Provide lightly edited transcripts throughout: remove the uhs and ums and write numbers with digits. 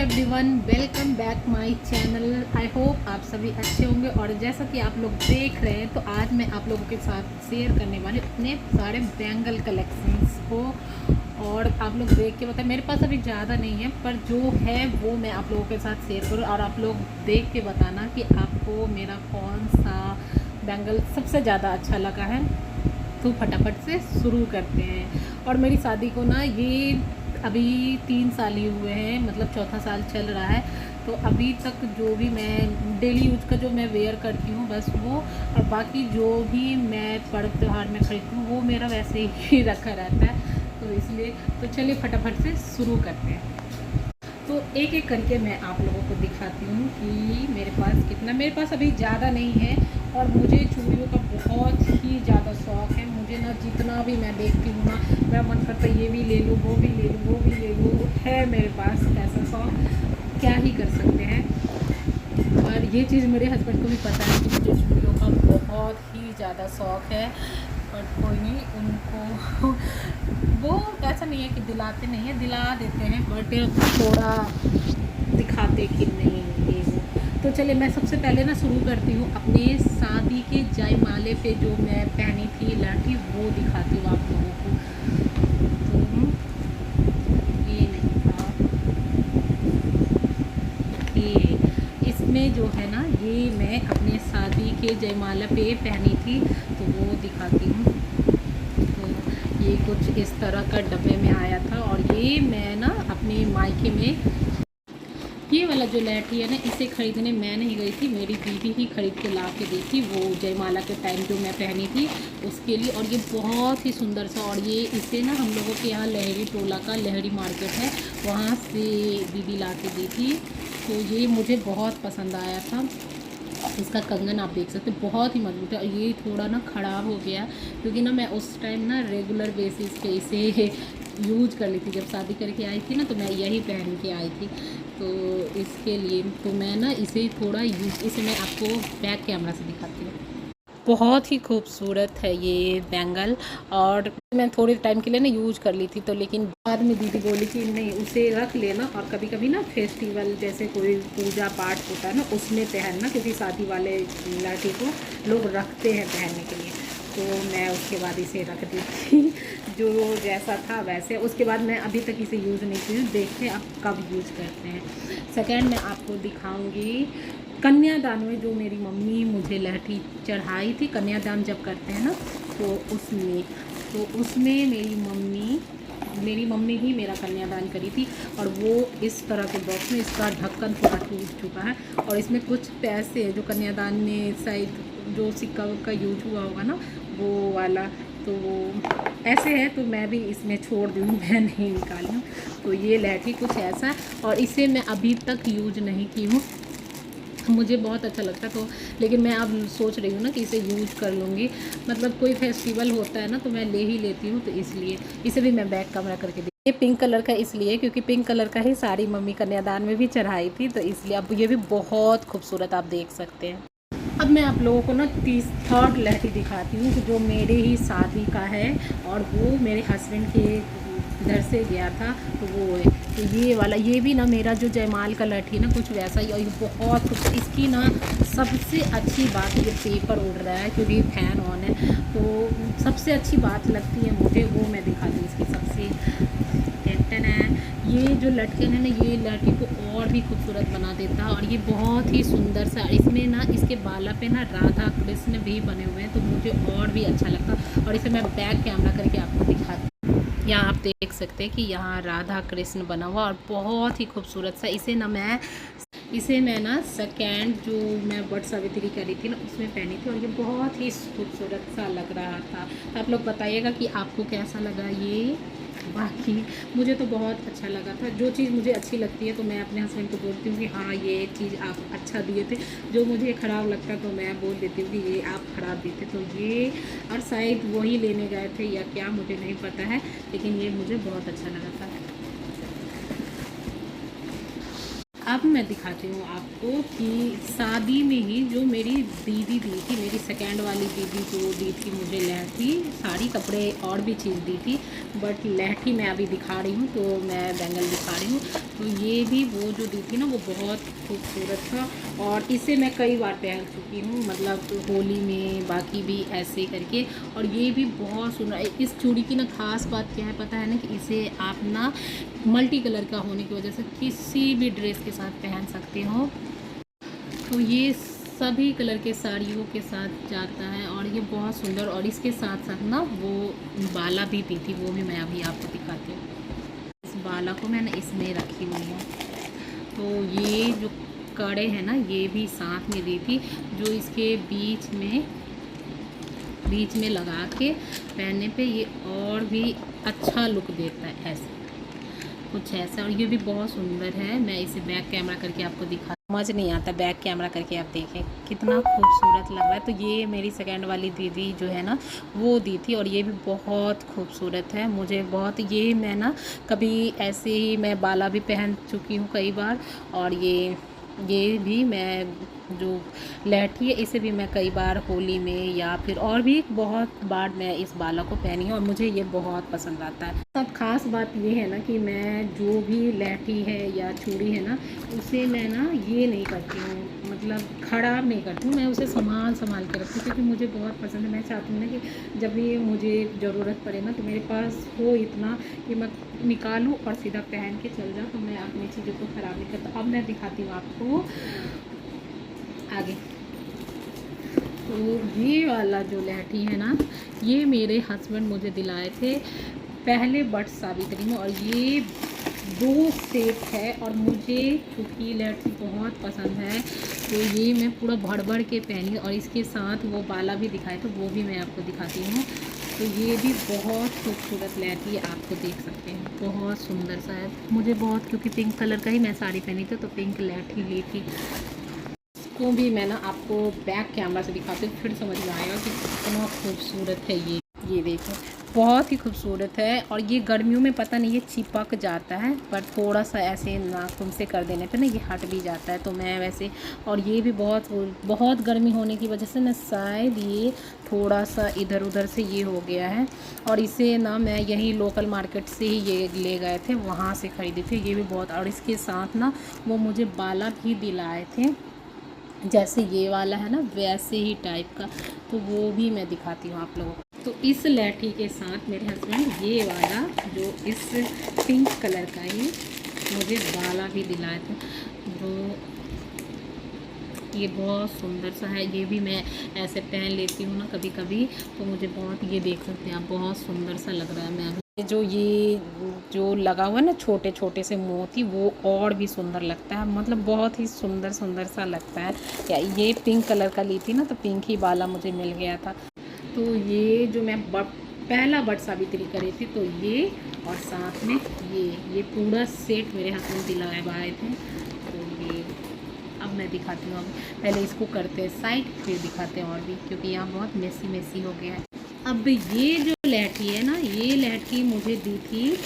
Everyone, welcome back my channel. I hope आप सभी अच्छे होंगे। और जैसा कि आप लोग देख रहे हैं, तो आज मैं आप लोगों के साथ शेयर करने वाली अपने सारे बैंगल कलेक्शंस को। और आप लोग देख के बताएं, मेरे पास अभी ज़्यादा नहीं है, पर जो है वो मैं आप लोगों के साथ शेयर करूँ। और आप लोग देख के बताना कि आपको मेरा कौन सा बैंगल सबसे ज़्यादा अच्छा लगा है। तो फटाफट से शुरू करते हैं। और मेरी शादी को ना ये अभी 3 साल ही हुए हैं, मतलब चौथा साल चल रहा है। तो अभी तक जो भी मैं डेली यूज का जो मैं वेयर करती हूँ बस वो, और बाकी जो भी मैं पर्व त्यौहार में खरीदती हूँ वो मेरा वैसे ही रखा रहता है। तो इसलिए तो चलिए फटाफट से शुरू करते हैं। तो एक एक करके मैं आप लोगों को दिखाती हूँ कि मेरे पास कितना। मेरे पास अभी ज़्यादा नहीं है, और मुझे चूड़ियों का बहुत ही ज़्यादा शौक़ है। मुझे ना जितना भी मैं देखती हूँ ना, मेरा मन करता है ये भी ले लूँ, वो भी ले लूँ, वो भी ले लूँ। है मेरे पास ऐसा शौक़, क्या ही कर सकते हैं। और ये चीज़ मेरे हस्बैंड को भी पता है कि मुझे चूड़ियों का बहुत ही ज़्यादा शौक़ है। और कोई नहीं, उनको वो ऐसा नहीं है कि दिलाते नहीं है, दिला देते हैं, बट थोड़ा दिखाते कि नहीं ये वो। तो चलिए मैं सबसे पहले ना शुरू करती हूँ अपने शादी के जयमाले पे जो मैं पहनी थी लहठी, वो दिखाती हूँ आप लोगों को। तो ये नहीं था, ये इसमें जो है ना, ये मैं अपने शादी के जयमाला पे पहनी थी, तो वो दिखाती हूँ। तो ये कुछ इस तरह का डब्बे में आया था, और ये मैं ना अपने मायके में, ये वाला जो लहठी है ना, इसे ख़रीदने मैं नहीं गई थी, मेरी दीदी ही ख़रीद के ला के दी थी, वो जयमाला के टाइम जो मैं पहनी थी उसके लिए। और ये बहुत ही सुंदर सा, और ये इसे ना हम लोगों के यहाँ लहरी टोला का लहरी मार्केट है, वहाँ से दीदी ला के दी थी। तो ये मुझे बहुत पसंद आया था। इसका कंगन आप देख सकते हैं, बहुत ही मजबूत है। ये थोड़ा ना ख़राब हो गया क्योंकि ना मैं उस टाइम ना रेगुलर बेसिस पे इसे यूज कर ली थी। जब शादी करके आई थी ना, तो मैं यही पहन के आई थी, तो इसके लिए तो मैं ना इसे थोड़ा इसे मैं आपको बैक कैमरा से दिखाती हूँ। बहुत ही खूबसूरत है ये बैंगल, और मैं थोड़े टाइम के लिए ना यूज कर ली थी, तो लेकिन बाद में दीदी बोली कि नहीं, उसे रख लेना, और कभी कभी ना फेस्टिवल जैसे कोई पूजा पाठ होता है ना, उसमें पहनना, क्योंकि शादी वाले लड़की को लोग रखते हैं पहनने के लिए। तो मैं उसके बाद इसे रख दी थी जो जैसा था वैसे। उसके बाद मैं अभी तक इसे यूज़ नहीं की हूँ, देखते हैं अब कब यूज़ करते हैं। सेकेंड मैं आपको दिखाऊंगी कन्यादान में जो मेरी मम्मी मुझे लहठी चढ़ाई थी। कन्यादान जब करते हैं ना, तो उसमें मेरी मम्मी ही मेरा कन्यादान करी थी। और वो इस तरह के बॉक्स में, इसका ढक्कन थोड़ा टूट चुका है, और इसमें कुछ पैसे जो कन्यादान में शायद जो सिक्का का यूज हुआ होगा ना, वो वाला, तो वो ऐसे है। तो मैं भी इसमें छोड़ दी हूँ, मैं नहीं निकाली हूँ। तो ये लहठी कुछ ऐसा, और इसे मैं अभी तक यूज नहीं की हूँ, मुझे बहुत अच्छा लगता तो, लेकिन मैं अब सोच रही हूँ ना कि इसे यूज़ कर लूँगी। मतलब कोई फेस्टिवल होता है ना, तो मैं ले ही लेती हूँ, तो इसलिए इसे भी मैं बैक कमरा करके दी। ये पिंक कलर का इसलिए क्योंकि पिंक कलर का ही साड़ी मम्मी कन्यादान में भी चढ़ाई थी, तो इसलिए। अब ये भी बहुत खूबसूरत आप देख सकते हैं। अब मैं आप लोगों को ना थर्ड लहठी दिखाती हूँ, जो मेरे ही शादी का है, और वो मेरे हस्बैंड के इधर से गया था, तो वो है। तो ये वाला, ये भी ना मेरा जो जयमाल का लहठी है ना, कुछ वैसा ही। और ये बहुत कुछ, इसकी ना सबसे अच्छी बात, ये पेपर उड़ रहा है क्योंकि फैन ऑन है, तो सबसे अच्छी बात लगती है मुझे, वो मैं दिखाती हूँ इसकी सबसे। टेंटन है ये जो लटकन है ना, ये लहठी को और भी खूबसूरत बना देता है। और ये बहुत ही सुंदर सा, इसमें ना इसके बाला पे ना राधा कृष्ण भी बने हुए हैं, तो मुझे और भी अच्छा लगता। और इसे मैं बैक कैमरा करके आपको दिखाती हूँ। यहाँ आप देख सकते हैं कि यहाँ राधा कृष्ण बना हुआ, और बहुत ही खूबसूरत सा। इसे मैं ना सेकेंड जो मैं वट सावित्री करी थी ना, उसमें पहनी थी, और ये बहुत ही खूबसूरत सा लग रहा था। तो आप लोग बताइएगा कि आपको कैसा लगा ये। बाकी मुझे तो बहुत अच्छा लगा था। जो चीज़ मुझे अच्छी लगती है तो मैं अपने हस्बैंड को बोलती हूँ कि हाँ, ये चीज़ आप अच्छा दिए थे। जो मुझे ख़राब लगता है तो मैं बोल देती हूँ कि ये आप ख़राब दिए थे। तो ये, और शायद वही लेने गए थे या क्या, मुझे नहीं पता है, लेकिन ये मुझे बहुत अच्छा लगा था। अब मैं दिखाती हूँ आपको कि शादी में ही जो मेरी दीदी दी थी, मेरी सेकंड वाली दीदी जो दी थी मुझे लहठी, साड़ी कपड़े और भी चीज़ दी थी, बट लहठी मैं अभी दिखा रही हूँ, तो मैं बैंगल दिखा रही हूँ। तो ये भी वो जो दी थी ना वो बहुत खूबसूरत था, और इसे मैं कई बार पहन चुकी हूँ, मतलब होली में, बाकी भी ऐसे करके। और ये भी बहुत सुंदर, इस चूड़ी की ना ख़ास बात क्या है पता है ना, कि इसे आप ना मल्टी कलर का होने की वजह से किसी भी ड्रेस के साथ पहन सकते हो। तो ये सभी कलर के साड़ियों के साथ जाता है, और ये बहुत सुंदर। और इसके साथ साथ ना वो बाला भी दी थी, वो भी मैं अभी आपको दिखाती हूँ। इस बाला को मैंने इसमें रखी हुई है। तो ये जो कड़े हैं ना ये भी साथ में दी थी, जो इसके बीच में लगा के पहनने पे ये और भी अच्छा लुक देता है, ऐसे कुछ ऐसा। और ये भी बहुत सुंदर है। मैं इसे बैक कैमरा करके आपको दिखा, समझ नहीं आता बैक कैमरा करके आप देखें कितना खूबसूरत लग रहा है। तो ये मेरी सेकंड वाली दीदी जो है ना वो दी थी, और ये भी बहुत खूबसूरत है। मुझे बहुत, ये मैं ना कभी ऐसे ही मैं बाला भी पहन चुकी हूँ कई बार, और ये भी मैं जो लहठी है इसे भी मैं कई बार होली में या फिर और भी बहुत बार मैं इस बाला को पहनी हूँ, और मुझे ये बहुत पसंद आता है। सब खास बात ये है ना कि मैं जो भी लहठी है या चूड़ी है ना उसे मैं ना ये नहीं करती हूँ, मतलब ख़राब नहीं करती हूँ, मैं उसे संभाल के रखती हूँ, क्योंकि मुझे बहुत पसंद है। मैं चाहती हूँ ना कि जब भी मुझे ज़रूरत पड़े ना तो मेरे पास हो इतना कि मैं निकालूँ और सीधा पहन के चल जाऊँ, तो मैं अपनी चीज़ों को ख़राब नहीं करता। अब मैं दिखाती हूँ आपको आगे। तो ये वाला जो लहठी है ना ये मेरे हस्बैंड मुझे दिलाए थे पहले बट सावित्री में, और ये 2 सेट है, और मुझे क्योंकि लहठी बहुत पसंद है तो ये मैं पूरा भर के पहनी, और इसके साथ वो बाला भी दिखाए तो वो भी मैं आपको दिखाती हूँ। तो ये भी बहुत खूबसूरत लहठी आपको देख सकते हैं, बहुत सुंदर सा है। मुझे बहुत, क्योंकि पिंक कलर का ही मैं साड़ी पहनी थी तो पिंक लहठी ली थी। को भी मैं ना आपको बैक कैमरा से दिखाती हूँ, फिर समझ में आएगा कि कितना खूबसूरत है ये देखो बहुत ही खूबसूरत है। और ये गर्मियों में पता नहीं ये चिपक जाता है, पर थोड़ा सा ऐसे नाखून से कर देने पे ना ये हट भी जाता है। तो मैं वैसे, और ये भी बहुत गर्मी होने की वजह से ना शायद ये थोड़ा सा इधर उधर से ये हो गया है, और इसे ना मैं यहीं लोकल मार्केट से ही ये ले गए थे, वहाँ से ख़रीदी थी। ये भी बहुत, और इसके साथ ना वो मुझे बाला भी दिलाए थे, जैसे ये वाला है ना वैसे ही टाइप का, तो वो भी मैं दिखाती हूँ आप लोगों को। तो इस लहठी के साथ मेरे हस्बैंड ये वाला जो इस पिंक कलर का ही मुझे बाला भी दिलाए थे, जो ये बहुत सुंदर सा है। ये भी मैं ऐसे पहन लेती हूँ ना कभी कभी, तो मुझे बहुत, ये देख सकते हैं आप, बहुत सुंदर सा लग रहा है। मैं अभी जो लगा हुआ है ना छोटे छोटे से मोती, वो और भी सुंदर लगता है, मतलब बहुत ही सुंदर सा लगता है। क्या ये पिंक कलर का ली थी ना तो पिंक ही बाला मुझे मिल गया था। तो ये जो मैं पहला बट सावित्री करी थी तो ये, और साथ में ये पूरा सेट मेरे हस्बैंड दिलवाए थे। तो ये अब मैं दिखाती हूँ, अब पहले इसको करते हैं साइड, फिर दिखाते हैं और भी, क्योंकि यहाँ बहुत मेसी हो गया है। अब ये जो लहठी है ना ये लहठी मुझे दी थी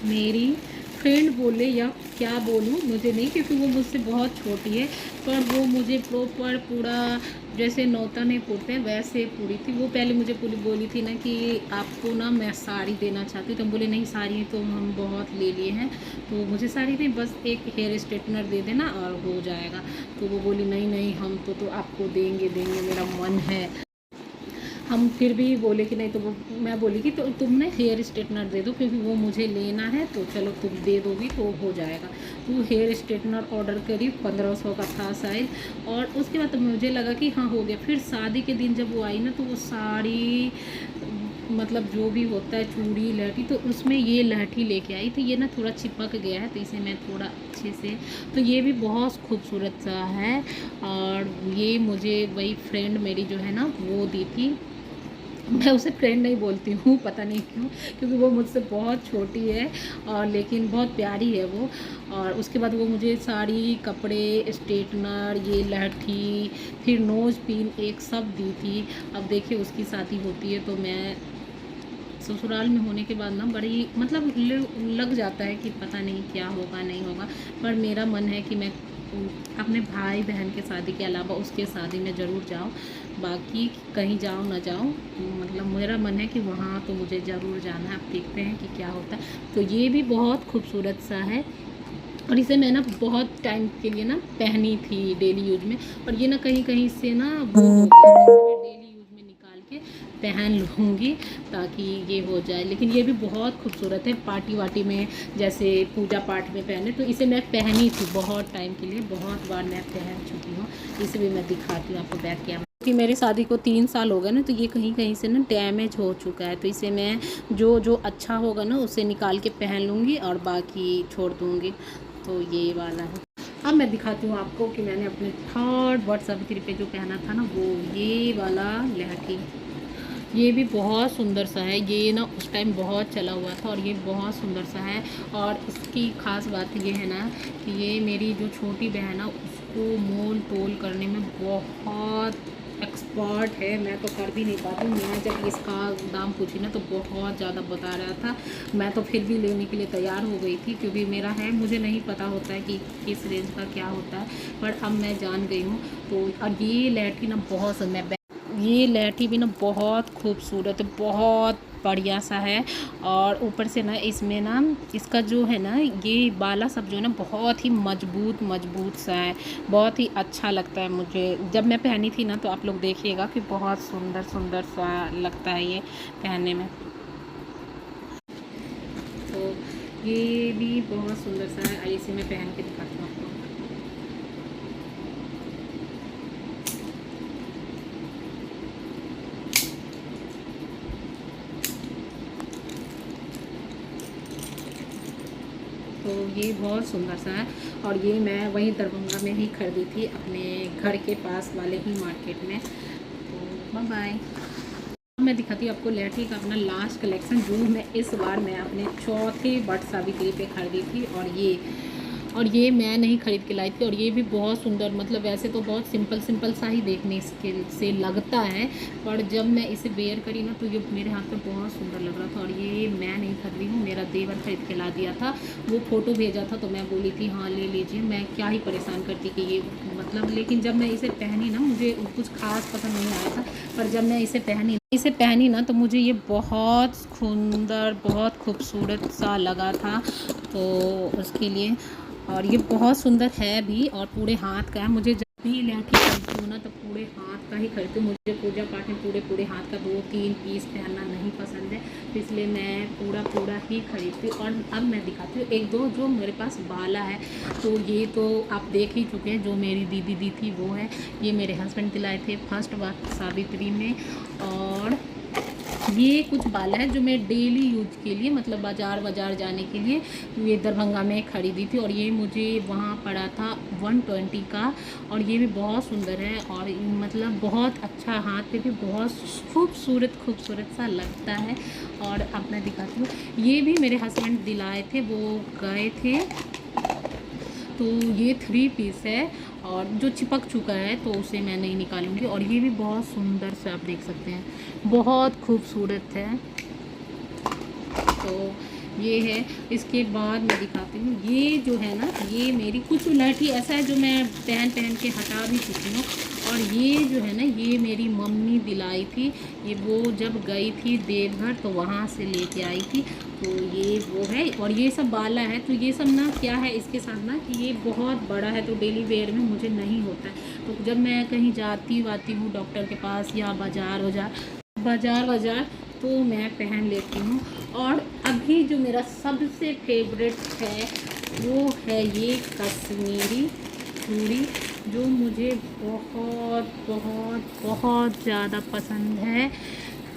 मेरी फ्रेंड बोले या क्या बोलूँ मुझे नहीं, क्योंकि वो मुझसे बहुत छोटी है, पर वो मुझे प्रॉपर पूरा जैसे नौता नहीं पूरते वैसे पूरी थी। वो पहले मुझे पूरी बोली थी ना कि आपको ना मैं साड़ी देना चाहती हूँ, तो हम बोले नहीं साड़ी तो हम बहुत ले लिए हैं, तो मुझे साड़ी नहीं बस एक हेयर स्ट्रेटनर दे देना और हो जाएगा। तो वो बोली नहीं हम तो आपको देंगे मेरा मन है। हम फिर भी बोले कि नहीं, तो वो मैं बोली कि तो तुमने हेयर स्ट्रेटनर दे दो, क्योंकि वो मुझे लेना है, तो चलो तुम दे दोगी तो हो जाएगा। तो हेयर स्ट्रेटनर ऑर्डर करी, 1500 का था शायद, और उसके बाद तो मुझे लगा कि हाँ हो गया। फिर शादी के दिन जब वो आई ना तो वो साड़ी, मतलब जो भी होता है चूड़ी लहठी, तो उसमें ये लहठी लेके आई, तो ये ना थोड़ा चिपक गया है, तो इसे मैं थोड़ा अच्छे से, तो ये भी बहुत खूबसूरत सा है। और ये मुझे वही फ्रेंड मेरी जो है ना वो दी थी, मैं उसे फ्रेंड नहीं बोलती हूँ पता नहीं क्यों, क्योंकि वो मुझसे बहुत छोटी है और लेकिन बहुत प्यारी है वो। और उसके बाद वो मुझे साड़ी, कपड़े, स्ट्रेटनर, ये लहठी, फिर नोज पिन एक सब दी थी। अब देखिए उसकी शादी होती है तो मैं ससुराल में होने के बाद ना बड़ी मतलब लग जाता है कि पता नहीं क्या होगा नहीं होगा, पर मेरा मन है कि मैं अपने भाई बहन के शादी के अलावा उसके शादी में ज़रूर जाऊँ। बाकी कहीं जाऊँ ना जाऊँ, मतलब मेरा मन है कि वहाँ तो मुझे ज़रूर जाना है। अब देखते हैं कि क्या होता है। तो ये भी बहुत खूबसूरत सा है और इसे मैं ना बहुत टाइम के लिए ना पहनी थी डेली यूज में, और ये ना कहीं कहीं से ना वो हो गया, इसे मैं डेली यूज में निकाल के पहन लूँगी ताकि ये हो जाए। लेकिन ये भी बहुत खूबसूरत है, पार्टी वार्टी में जैसे पूजा पाठ में पहने, तो इसे मैं पहनी थी बहुत टाइम के लिए, बहुत बार मैं पहन चुकी हूँ। इसे भी मैं दिखाती हूँ आपको बैक कैमरा कि मेरी शादी को 3 साल हो गए ना, तो ये कहीं कहीं से ना डैमेज हो चुका है, तो इसे मैं जो जो अच्छा होगा ना उसे निकाल के पहन लूँगी और बाकी छोड़ दूँगी। तो ये वाला है। अब मैं दिखाती हूँ आपको कि मैंने अपने थर्ड वट सावित्री पे जो पहना था ना, वो ये वाला लहठी। ये भी बहुत सुंदर सा है, ये ना उस टाइम बहुत चला हुआ था और ये बहुत सुंदर सा है। और इसकी ख़ास बात ये है ना कि ये मेरी जो छोटी बहन है उसको मोल तोल करने में बहुत एक्सपर्ट है, मैं तो कर भी नहीं पाती। मैं जब इसका दाम पूछी ना तो बहुत ज़्यादा बता रहा था, मैं तो फिर भी लेने के लिए तैयार हो गई थी क्योंकि मेरा है, मुझे नहीं पता होता है कि किस रेंज का क्या होता है, पर अब मैं जान गई हूँ। तो और ये लहठी ना बहुत सुंदर, ये लहठी भी ना बहुत खूबसूरत है, बहुत बढ़िया सा है। और ऊपर से ना इसमें ना इसका जो है ना ये बाला सब जो है ना बहुत ही मजबूत मजबूत सा है, बहुत ही अच्छा लगता है मुझे। जब मैं पहनी थी ना तो आप लोग देखिएगा कि बहुत सुंदर सुंदर सा लगता है ये पहनने में। तो ये भी बहुत सुंदर सा है, इसे मैं पहन के दिखाती हूँ आपको। तो ये बहुत सुंदर सा है और ये मैं वहीं दरभंगा में ही खरीदी थी, अपने घर के पास वाले ही मार्केट में। तो बाय बाय। मैं दिखाती हूँ आपको लहठी का अपना लास्ट कलेक्शन जो मैं इस बार मैं अपने चौथे वट सावित्री पे खरीदी थी। और ये मैं नहीं खरीद के लाई थी, और ये भी बहुत सुंदर, मतलब वैसे तो बहुत सिंपल सिंपल सा ही देखने से लगता है, पर जब मैं इसे वेयर करी ना तो ये मेरे हाथ पे बहुत सुंदर लग रहा था। और ये मैं नहीं खरीदी हूँ, मेरा देवर खरीद के ला दिया था, वो फ़ोटो भेजा था तो मैं बोली थी हाँ ले लीजिए, मैं क्या ही परेशान करती कि ये मतलब। लेकिन जब मैं इसे पहनी ना मुझे कुछ खास पसंद नहीं आया था, पर जब मैं इसे पहनी ना तो मुझे ये बहुत सुंदर बहुत खूबसूरत सा लगा था, तो उसके लिए। और ये बहुत सुंदर है भी और पूरे हाथ का है। मुझे जब भी लहठी खरीदती हूँ ना तो पूरे हाथ का ही खरीदती हूँ, मुझे पूजा पाठ में पूरे हाथ का 2-3 पीस पहनना नहीं पसंद है, तो इसलिए मैं पूरा ही खरीदती हूँ। और अब मैं दिखाती हूँ एक दो जो मेरे पास बाला है। तो ये तो आप देख ही चुके हैं, जो मेरी दीदी दी थी वो है, ये मेरे हस्बैंड दिलाए थे फर्स्ट वट सावित्री में। और ये कुछ बाला है जो मैं डेली यूज के लिए, मतलब बाज़ार जाने के लिए ये दरभंगा में ख़रीदी थी, और ये मुझे वहाँ पड़ा था 120 का। और ये भी बहुत सुंदर है और मतलब बहुत अच्छा, हाथ पे भी बहुत खूबसूरत सा लगता है। और अब मैं दिखाती हूँ, ये भी मेरे हस्बैंड दिलाए थे, वो गए थे। तो ये 3 पीस है और जो चिपक चुका है तो उसे मैं नहीं निकालूंगी। और ये भी बहुत सुंदर से आप देख सकते हैं, बहुत खूबसूरत है। तो ये है। इसके बाद मैं दिखाती हूँ, ये जो है ना ये मेरी कुछ लहठी ऐसा है जो मैं पहन के हटा भी चुकी हूँ। और ये जो है ना ये मेरी मम्मी दिलाई थी, ये वो जब गई थी देवघर तो वहाँ से लेके आई थी। तो ये वो है और ये सब बाला है। तो ये सब ना क्या है इसके साथ ना कि ये बहुत बड़ा है तो डेली वेयर में मुझे नहीं होता है। तो जब मैं कहीं जाती हूँ डॉक्टर के पास या बाज़ार तो मैं पहन लेती हूँ। और अभी जो मेरा सबसे फेवरेट है वो है ये कश्मीरी चूड़ी, जो मुझे बहुत ज़्यादा पसंद है।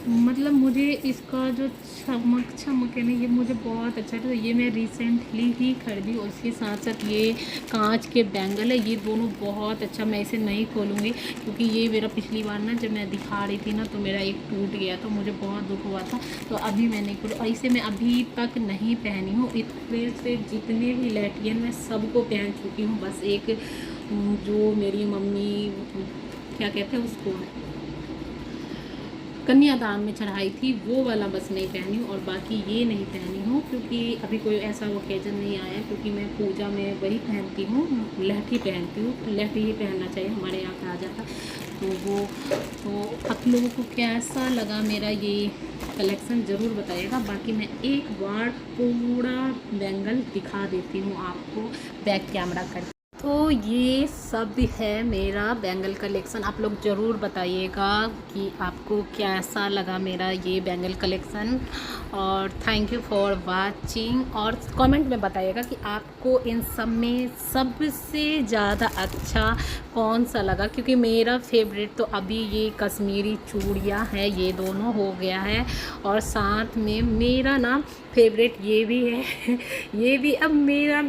मतलब मुझे इसका जो चमक है ना ये मुझे बहुत अच्छा था। ये मैं रिसेंटली ही खरीदी और इसके साथ साथ ये कांच के बैंगल है, ये दोनों बहुत अच्छा। मैं इसे नहीं खोलूँगी क्योंकि ये मेरा पिछली बार ना जब मैं दिखा रही थी ना तो मेरा एक टूट गया तो मुझे बहुत दुख हुआ था, तो अभी मैं नहीं खोलूँ। और इसे मैं अभी तक नहीं पहनी हूँ। इतने से जितने भी लहठियाँ मैं सबको पहन चुकी हूँ, बस एक जो मेरी मम्मी क्या कहते हैं उसको कन्यादान में चढ़ाई थी वो वाला बस नहीं पहनी हूँ, और बाकी ये नहीं पहनी हूँ क्योंकि अभी कोई ऐसा ओकेजन नहीं आया, क्योंकि मैं पूजा में वही पहनती हूँ, लहठी पहनती हूँ। लहठी ही पहनना चाहिए, हमारे यहाँ कहा जाता। तो वो तो आप लोगों को कैसा लगा मेरा ये कलेक्शन ज़रूर बताइएगा। बाकी मैं एक बार पूरा बैंगल दिखा देती हूँ आपको बैक कैमरा कर। तो ये सब है मेरा बैंगल कलेक्शन। आप लोग ज़रूर बताइएगा कि आपको कैसा लगा मेरा ये बैंगल कलेक्शन, और थैंक यू फॉर वाचिंग। और कमेंट में बताइएगा कि आपको इन सब में सबसे ज़्यादा अच्छा कौन सा लगा, क्योंकि मेरा फेवरेट तो अभी ये कश्मीरी चूड़ियाँ है, ये दोनों हो गया है, और साथ में मेरा ना फेवरेट ये भी है ये भी। अब मेरा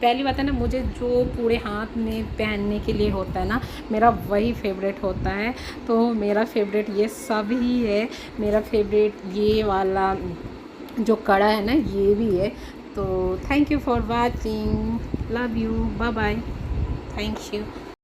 पहली बात है ना, मुझे जो पूरे हाथ में पहनने के लिए होता है ना, मेरा वही फेवरेट होता है। तो मेरा फेवरेट ये सब ही है। मेरा फेवरेट ये वाला जो कड़ा है ना, ये भी है। तो thank you for watching, love you, bye bye, thank you.